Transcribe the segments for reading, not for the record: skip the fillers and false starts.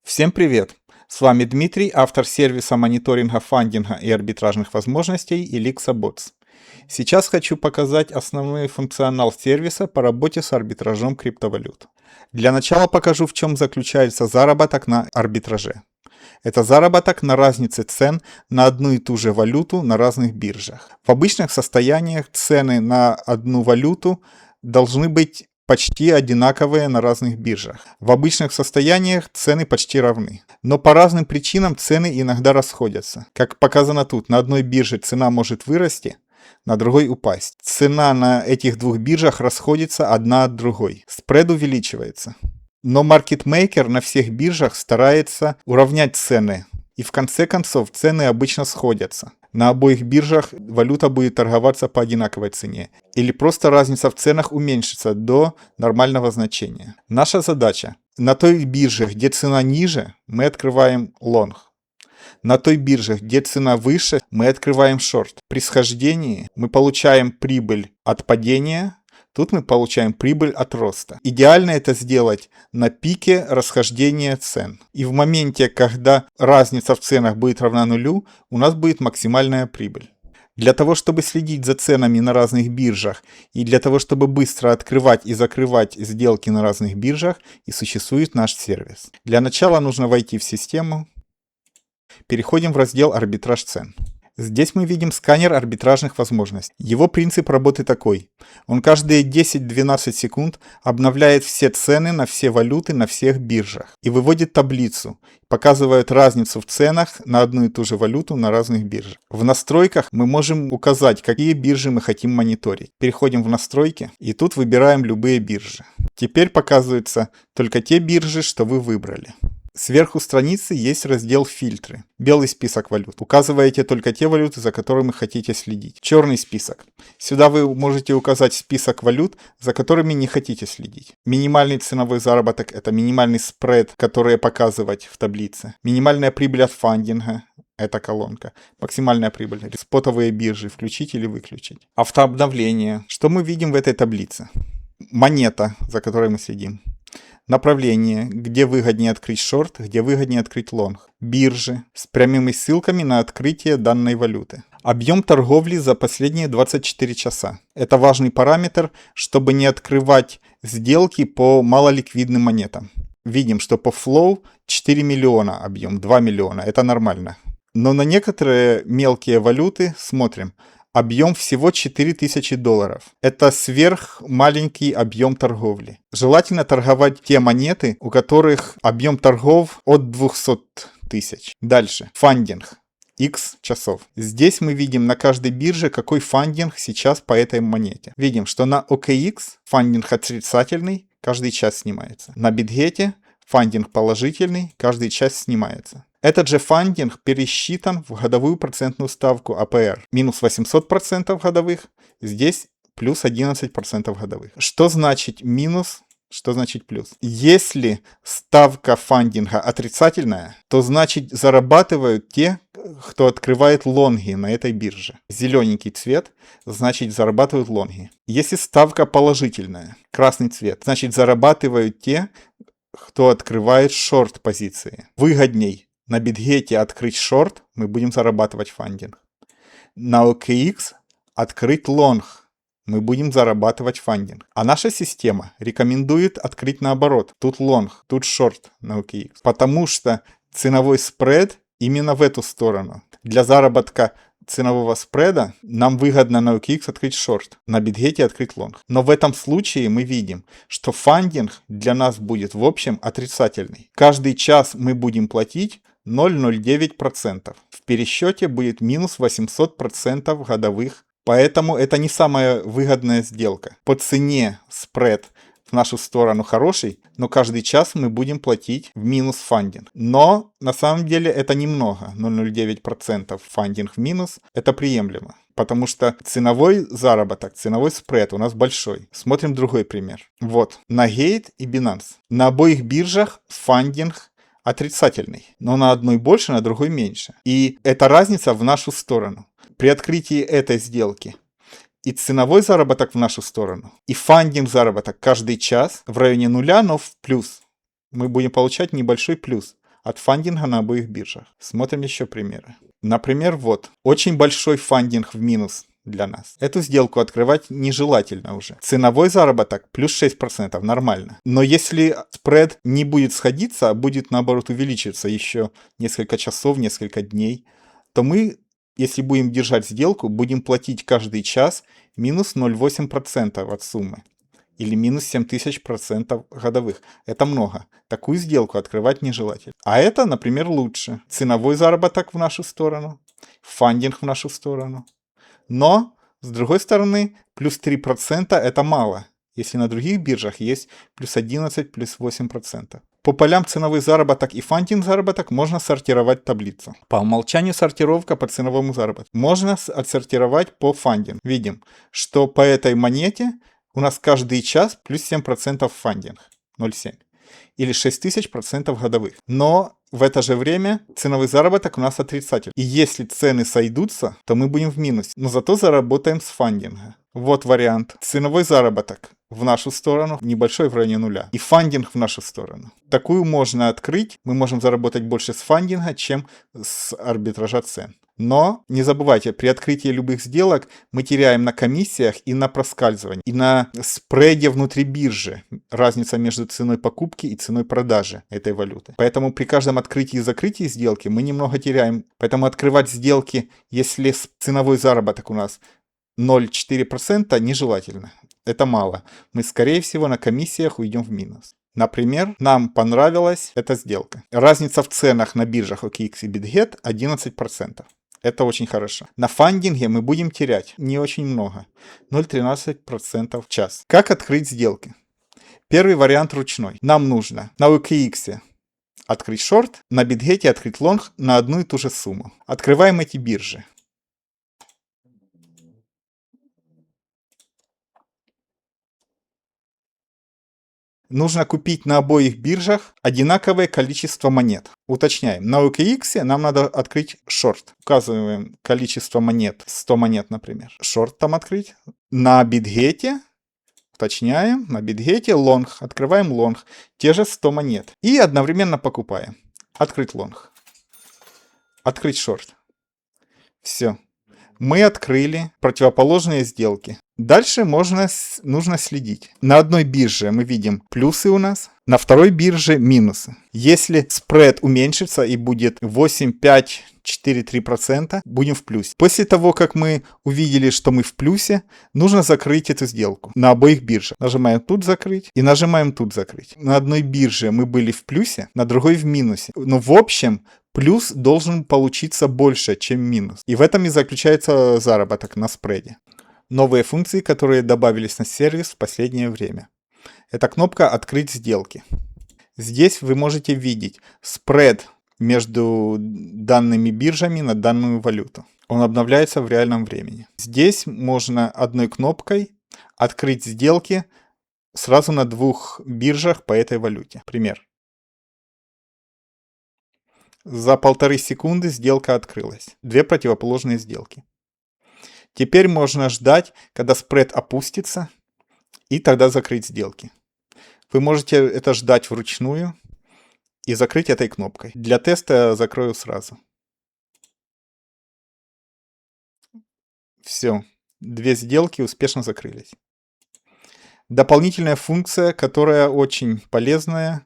Всем привет! С вами Дмитрий, автор сервиса мониторинга фандинга и арбитражных возможностей Elixa Bots. Сейчас хочу показать основной функционал сервиса по работе с арбитражом криптовалют. Для начала покажу, в чем заключается заработок на арбитраже. Это заработок на разнице цен на одну и ту же валюту на разных биржах. В обычных состояниях цены на одну валюту должны быть почти одинаковые на разных биржах. В обычных состояниях цены почти равны. Но по разным причинам цены иногда расходятся. Как показано тут, на одной бирже цена может вырасти, на другой упасть. Цена на этих двух биржах расходится одна от другой. Спред увеличивается. Но маркетмейкер на всех биржах старается уравнять цены. И в конце концов цены обычно сходятся. На обоих биржах валюта будет торговаться по одинаковой цене. Или просто разница в ценах уменьшится до нормального значения. Наша задача: на той бирже, где цена ниже, мы открываем лонг. На той бирже, где цена выше, мы открываем шорт. При схождении мы получаем прибыль от падения. Тут мы получаем прибыль от роста. Идеально это сделать на пике расхождения цен. И в моменте, когда разница в ценах будет равна нулю, у нас будет максимальная прибыль. Для того, чтобы следить за ценами на разных биржах и для того, чтобы быстро открывать и закрывать сделки на разных биржах, и существует наш сервис. Для начала нужно войти в систему. Переходим в раздел «Арбитраж цен». Здесь мы видим сканер арбитражных возможностей. Его принцип работы такой. Он каждые 10-12 секунд обновляет все цены на все валюты на всех биржах и выводит таблицу, показывает разницу в ценах на одну и ту же валюту на разных биржах. В настройках мы можем указать, какие биржи мы хотим мониторить. Переходим в настройки и тут выбираем любые биржи. Теперь показываются только те биржи, что вы выбрали. Сверху страницы есть раздел «Фильтры». Белый список валют. Указываете только те валюты, за которыми хотите следить. Черный список. Сюда вы можете указать список валют, за которыми не хотите следить. Минимальный ценовой заработок – это минимальный спред, который показывать в таблице. Минимальная прибыль от фандинга – это колонка. Максимальная прибыль. Спотовые биржи включить или выключить. Автообновление. Что мы видим в этой таблице? Монета, за которой мы следим. Направление, где выгоднее открыть шорт, где выгоднее открыть лонг. Биржи с прямыми ссылками на открытие данной валюты. Объем торговли за последние 24 часа. Это важный параметр, чтобы не открывать сделки по малоликвидным монетам. Видим, что по флоу 4 миллиона объем, 2 миллиона. Это нормально. Но на некоторые мелкие валюты смотрим. Объем всего $4000. Это сверх маленький объем торговли. Желательно торговать те монеты, у которых объем торгов от 200 тысяч. Дальше. Фандинг. X часов. Здесь мы видим на каждой бирже, какой фандинг сейчас по этой монете. Видим, что на OKX фандинг отрицательный, каждый час снимается. На BitGet фандинг положительный, каждый час снимается. Этот же фандинг пересчитан в годовую процентную ставку АПР. Минус 800% годовых, здесь плюс 11% годовых. Что значит минус, что значит плюс? Если ставка фандинга отрицательная, то значит зарабатывают те, кто открывает лонги на этой бирже. Зелененький цвет, значит зарабатывают лонги. Если ставка положительная, красный цвет, значит зарабатывают те, кто открывает шорт позиции. Выгодней на BitGet открыть шорт, мы будем зарабатывать фандинг. На OKX открыть лонг, мы будем зарабатывать фандинг. А наша система рекомендует открыть наоборот. Тут лонг, тут шорт на OKX. Потому что ценовой спред именно в эту сторону. Для заработка ценового спреда нам выгодно на OKX открыть шорт, на BitGet открыть лонг. Но в этом случае мы видим, что фандинг для нас будет в общем отрицательный. Каждый час мы будем платить 0,09%. В пересчете будет минус 800% годовых. Поэтому это не самая выгодная сделка. По цене спред в нашу сторону хороший, но каждый час мы будем платить в минус фандинг. Но на самом деле это немного. 0,09% фандинг в минус. Это приемлемо. Потому что ценовой заработок, ценовой спред у нас большой. Смотрим другой пример. Вот, на Gate и Binance. На обоих биржах фандинг отрицательный, но на одной больше, на другой меньше. И это разница в нашу сторону. При открытии этой сделки и ценовой заработок в нашу сторону, и фандинг заработок каждый час в районе нуля, но в плюс. Мы будем получать небольшой плюс. от фандинга на обоих биржах. Смотрим еще примеры. Например, вот, очень большой фандинг в минус для нас. Эту сделку открывать нежелательно уже. Ценовой заработок плюс 6%, нормально. Но если спред не будет сходиться, а будет наоборот увеличиваться еще несколько часов, несколько дней, то мы, если будем держать сделку, будем платить каждый час минус 0,8% от суммы. Или минус 7000% годовых. Это много. Такую сделку открывать нежелательно. А это, например, лучше. Ценовой заработок в нашу сторону, фандинг в нашу сторону. Но, с другой стороны, плюс 3% это мало, если на других биржах есть плюс 11, плюс 8%. По полям ценовой заработок и фандинг заработок можно сортировать таблицу. По умолчанию сортировка по ценовому заработку. Можно отсортировать по фандинг. Видим, что по этой монете у нас каждый час плюс 7% фандинг, 0,7. Или 6000% годовых. Но в это же время ценовой заработок у нас отрицательный. И если цены сойдутся, то мы будем в минусе. Но зато заработаем с фандинга. Вот вариант. Ценовой заработок в нашу сторону, небольшой в районе нуля. И фандинг в нашу сторону. Такую можно открыть. Мы можем заработать больше с фандинга, чем с арбитража цен. Но не забывайте, при открытии любых сделок мы теряем на комиссиях и на проскальзывании, и на спреде внутри биржи. Разница между ценой покупки и ценой продажи этой валюты. Поэтому при каждом открытии и закрытии сделки мы немного теряем. Поэтому открывать сделки, если ценовой заработок у нас 0,4%, нежелательно. Это мало. Мы, скорее всего, на комиссиях уйдем в минус. Например, нам понравилась эта сделка. Разница в ценах на биржах OKX и BitGet 11%. Это очень хорошо. На фандинге мы будем терять не очень много. 0,13% в час. Как открыть сделки? Первый вариант ручной. Нам нужно на OKX открыть шорт, на BitGet открыть лонг на одну и ту же сумму. Открываем эти биржи. Нужно купить на обоих биржах одинаковое количество монет. Уточняем, на OKX нам надо открыть шорт. Указываем количество монет, 100 монет, например. Шорт там открыть. На BitGet, уточняем, на BitGet лонг. Открываем лонг, те же 100 монет. И одновременно покупаем. Открыть лонг. Открыть шорт. Все. Мы открыли противоположные сделки. Дальше нужно следить. На одной бирже мы видим плюсы у нас, на второй бирже минусы. Если спред уменьшится и будет 8, 5, 4, 3%, будем в плюсе. После того, как мы увидели, что мы в плюсе, нужно закрыть эту сделку на обоих биржах. Нажимаем тут закрыть и нажимаем тут закрыть. На одной бирже мы были в плюсе, на другой в минусе. Но в общем плюс должен получиться больше, чем минус. И в этом и заключается заработок на спреде. Новые функции, которые добавились на сервис в последнее время. Это кнопка «Открыть сделки». Здесь вы можете видеть спред между данными биржами на данную валюту. Он обновляется в реальном времени. Здесь можно одной кнопкой открыть сделки сразу на двух биржах по этой валюте. Пример. За 1,5 секунды сделка открылась. Две противоположные сделки. Теперь можно ждать, когда спред опустится, и тогда закрыть сделки. Вы можете это ждать вручную и закрыть этой кнопкой. Для теста я закрою сразу. Все. Две сделки успешно закрылись. Дополнительная функция, которая очень полезная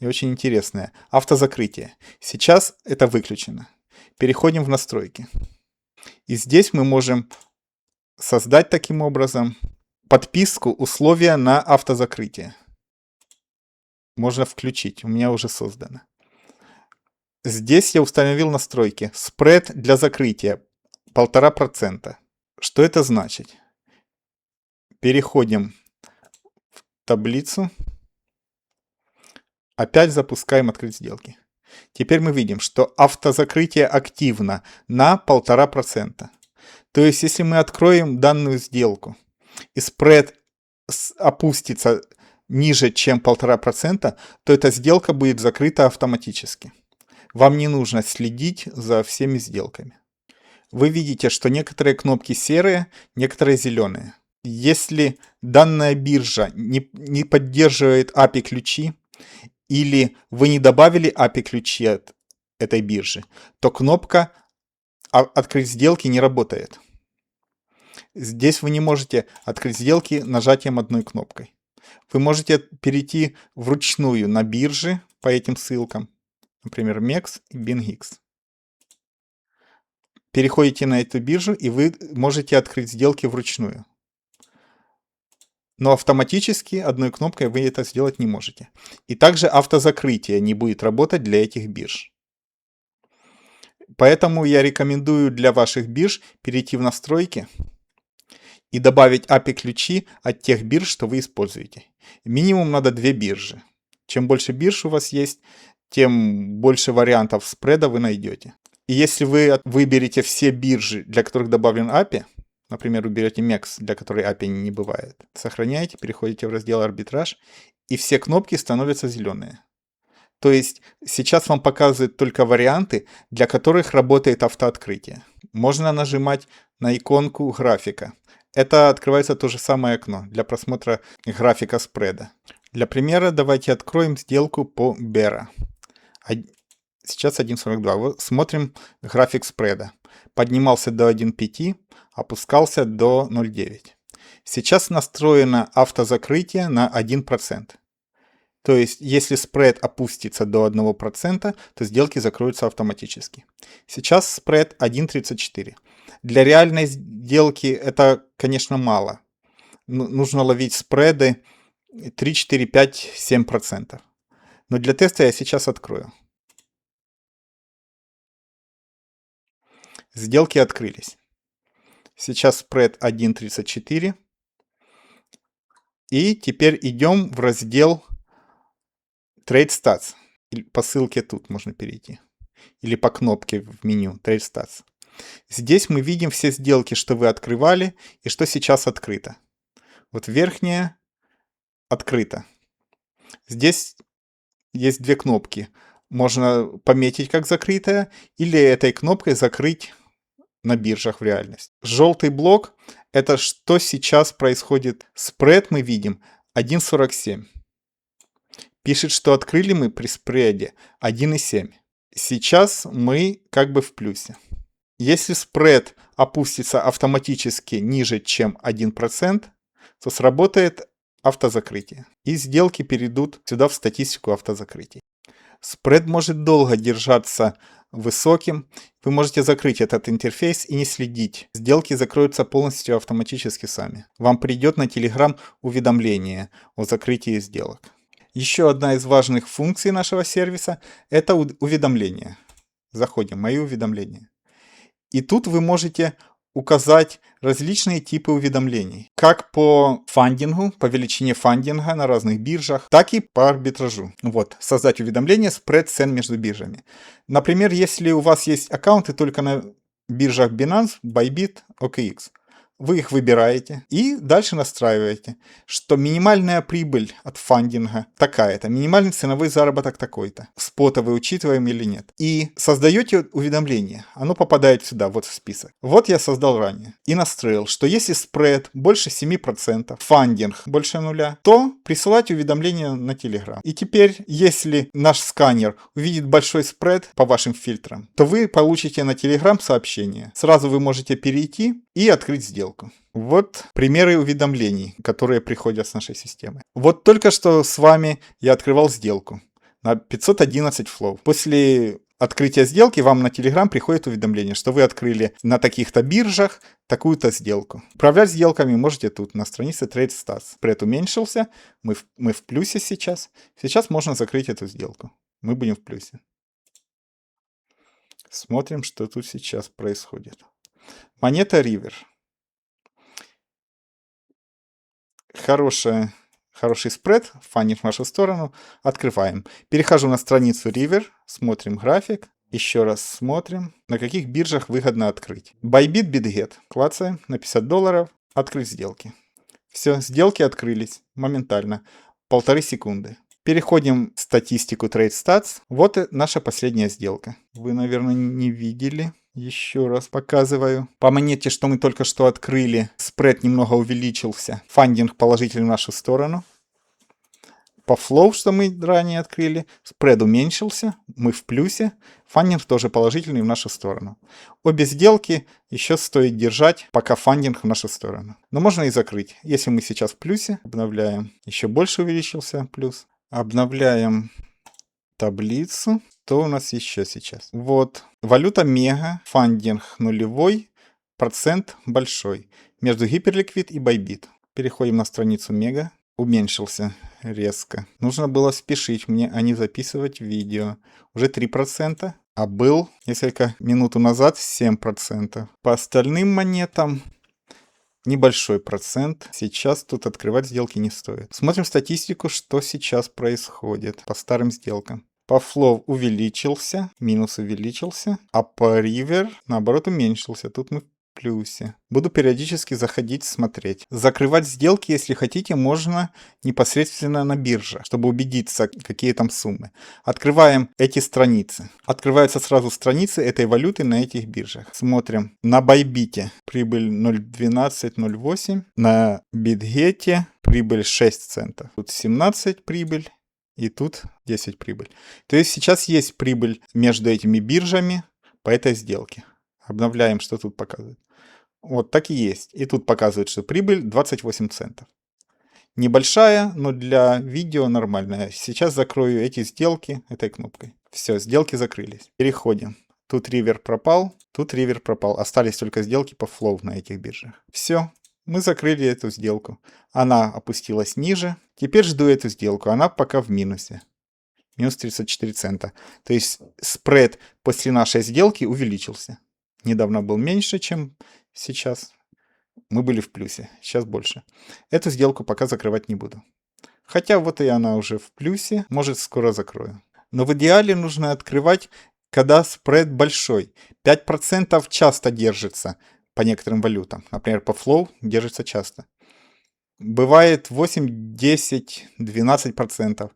и очень интересная. Автозакрытие. Сейчас это выключено. Переходим в настройки. И здесь мы можем создать таким образом подписку условия на автозакрытие. Можно включить, у меня уже создано. Здесь я установил настройки. Спред для закрытия 1,5%. Что это значит? Переходим в таблицу. Опять запускаем открыть сделки. Теперь мы видим, что автозакрытие активно на 1,5%. То есть, если мы откроем данную сделку, и спред опустится ниже, чем 1,5%, то эта сделка будет закрыта автоматически. Вам не нужно следить за всеми сделками. Вы видите, что некоторые кнопки серые, некоторые зеленые. Если данная биржа не поддерживает API-ключи, или вы не добавили API-ключи от этой биржи, то кнопка «Открыть сделки» не работает. Здесь вы не можете открыть сделки нажатием одной кнопкой. Вы можете перейти вручную на биржи по этим ссылкам, например, MEX и BingX. Переходите на эту биржу, и вы можете открыть сделки вручную. Но автоматически одной кнопкой вы это сделать не можете. И также автозакрытие не будет работать для этих бирж. Поэтому я рекомендую для ваших бирж перейти в настройки и добавить API-ключи от тех бирж, что вы используете. Минимум надо 2 биржи. Чем больше бирж у вас есть, тем больше вариантов спреда вы найдете. И если вы выберете все биржи, для которых добавлен API, например, уберете MEX, для которой API не бывает, сохраняете, переходите в раздел арбитраж, и все кнопки становятся зеленые. То есть сейчас вам показывают только варианты, для которых работает автооткрытие. Можно нажимать на иконку графика. Это открывается то же самое окно для просмотра графика спреда. Для примера давайте откроем сделку по Bera. Сейчас 1.42. Вот смотрим график спреда. Поднимался до 1.5, опускался до 0.9. Сейчас настроено автозакрытие на 1%. То есть, если спред опустится до 1%, то сделки закроются автоматически. Сейчас спред 1.34. Для реальной сделки это, конечно, мало. Нужно ловить спреды 3, 4, 5, 7%. Но для теста я сейчас открою. Сделки открылись. Сейчас спред 1.34. И теперь идем в раздел Trade Stats. По ссылке тут можно перейти. Или по кнопке в меню Trade Stats. Здесь мы видим все сделки, что вы открывали и что сейчас открыто. Вот верхняя открыто. Здесь есть 2 кнопки. Можно пометить как закрытая или этой кнопкой закрыть на биржах в реальность. Желтый блок — это что сейчас происходит. Спред мы видим 1.47. Пишет, что открыли мы при спреде 1.7. Сейчас мы как бы в плюсе. Если спред опустится автоматически ниже, чем 1%, то сработает автозакрытие. И сделки перейдут сюда в статистику автозакрытий. Спред может долго держаться высоким. Вы можете закрыть этот интерфейс и не следить. Сделки закроются полностью автоматически сами. Вам придет на Telegram уведомление о закрытии сделок. Еще одна из важных функций нашего сервиса — это уведомления. Заходим в «Мои уведомления». И тут вы можете указать различные типы уведомлений. Как по фандингу, по величине фандинга на разных биржах, так и по арбитражу. Вот, создать уведомление, спред цен между биржами. Например, если у вас есть аккаунты только на биржах Binance, Bybit, OKX, вы их выбираете и дальше настраиваете, что минимальная прибыль от фандинга такая-то, минимальный ценовой заработок такой-то. Спота вы учитываем или нет. И создаете уведомление. Оно попадает сюда, вот в список. Вот я создал ранее. И настроил, что если спред больше 7%, фандинг больше 0, то присылать уведомление на Telegram. И теперь, если наш сканер увидит большой спред по вашим фильтрам, то вы получите на Telegram сообщение. Сразу вы можете перейти и открыть сделку. Вот примеры уведомлений, которые приходят с нашей системы. Вот только что с вами я открывал сделку на 511 флоу. После открытия сделки вам на Telegram приходит уведомление, что вы открыли на таких-то биржах такую-то сделку. Управлять сделками можете тут, на странице Trade Stats. Спред уменьшился, мы в плюсе сейчас. Сейчас можно закрыть эту сделку. Мы будем в плюсе. Смотрим, что тут сейчас происходит. Монета River. Хороший спред, фандинг в нашу сторону. Открываем. Перехожу на страницу River, смотрим график. Еще раз смотрим, на каких биржах выгодно открыть. Bybit, BitGet. Клацаем на $50. Открыть сделки. Все, сделки открылись моментально. 1,5 секунды. Переходим в статистику Trade Stats. Вот и наша последняя сделка. Вы, наверное, не видели. Еще раз показываю. По монете, что мы только что открыли, спред немного увеличился. Фандинг положительный в нашу сторону. По Flow, что мы ранее открыли, спред уменьшился, мы в плюсе, фандинг тоже положительный в нашу сторону. Обе сделки еще стоит держать, пока фандинг в нашу сторону. Но можно и закрыть. Если мы сейчас в плюсе, обновляем, еще больше увеличился плюс. Обновляем таблицу. Что у нас еще сейчас? Вот, валюта мега, фандинг нулевой, процент большой. Между Hyperliquid и Bybit. Переходим на страницу мега. Уменьшился резко. Нужно было спешить мне, а не записывать видео. Уже 3%, а был несколько минут назад 7%. По остальным монетам небольшой процент. Сейчас тут открывать сделки не стоит. Смотрим статистику, что сейчас происходит по старым сделкам. По Flow увеличился, минус увеличился, а по River наоборот уменьшился. Тут мы в плюсе. Буду периодически заходить, смотреть. Закрывать сделки, если хотите, можно непосредственно на бирже, чтобы убедиться, какие там суммы. Открываем эти страницы. Открываются сразу страницы этой валюты на этих биржах. Смотрим. На Bybit прибыль 0.1208. На BitGet прибыль 6 центов. Тут 17 прибыль. И тут 10 прибыль. То есть сейчас есть прибыль между этими биржами по этой сделке. Обновляем, что тут показывает. Вот так и есть. И тут показывает, что прибыль 28 центов. Небольшая, но для видео нормальная. Сейчас закрою эти сделки этой кнопкой. Все, сделки закрылись. Переходим. Тут River пропал, тут River пропал. Остались только сделки по Flow на этих биржах. Все. Мы закрыли эту сделку. Она опустилась ниже. Теперь жду эту сделку. Она пока в минусе. Минус 34 цента. То есть спред после нашей сделки увеличился. Недавно был меньше, чем сейчас. Мы были в плюсе. Сейчас больше. Эту сделку пока закрывать не буду. Хотя вот и она уже в плюсе. Может, скоро закрою. Но в идеале нужно открывать, когда спред большой. 5% часто держится по некоторым валютам. Например, по Flow держится часто. Бывает 8, 10, 12%.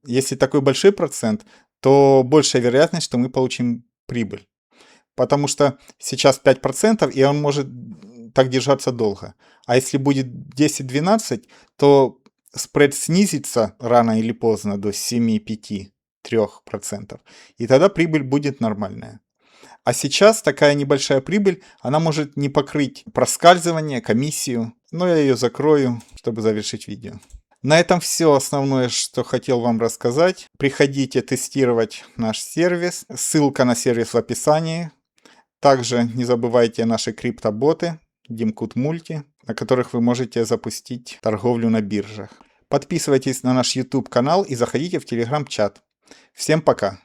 Если такой большой процент, то большая вероятность, что мы получим прибыль. Потому что сейчас 5%, и он может так держаться долго. А если будет 10-12, то спред снизится рано или поздно до 7-5-3%. И тогда прибыль будет нормальная. А сейчас такая небольшая прибыль, она может не покрыть проскальзывание, комиссию. Но я ее закрою, чтобы завершить видео. На этом все основное, что хотел вам рассказать. Приходите тестировать наш сервис. Ссылка на сервис в описании. Также не забывайте наши криптоботы, Dimcut Multi, на которых вы можете запустить торговлю на биржах. Подписывайтесь на наш YouTube канал и заходите в Telegram чат. Всем пока!